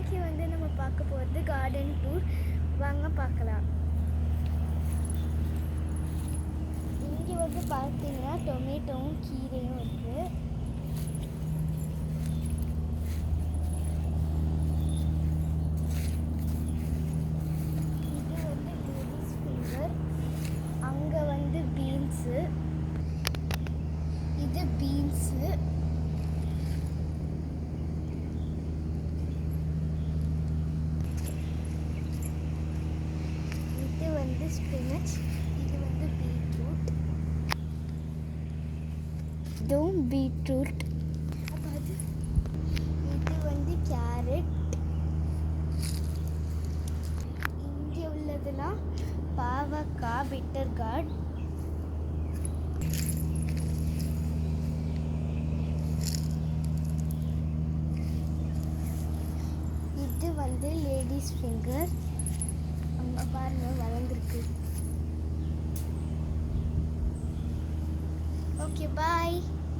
இன்னைக்கு வந்து நம்ம பார்க்க போகிறது கார்டன் டூர். வாங்க பார்க்கலாம். இங்கே வந்து பார்த்தீங்கன்னா டொமேட்டோவும் கீரையும் இருக்குது. இது வந்து லேடிஸ் ஃபிங்கர். அங்கே வந்து பீன்ஸு. இது பீன்ஸு. இது வந்து ஸ்பினச். இது வந்து பீட்ரூட். இதுவும் பீட்ரூட். இது வந்து கேரட். இங்கே உள்ளதெல்லாம் பாவக்காய், பிட்டர் கார்ட். இது வந்து லேடிஸ் ஃபிங்கர். அங்கே பாருங்க வளர்ந்துருக்கு. ஓகே, பாய்.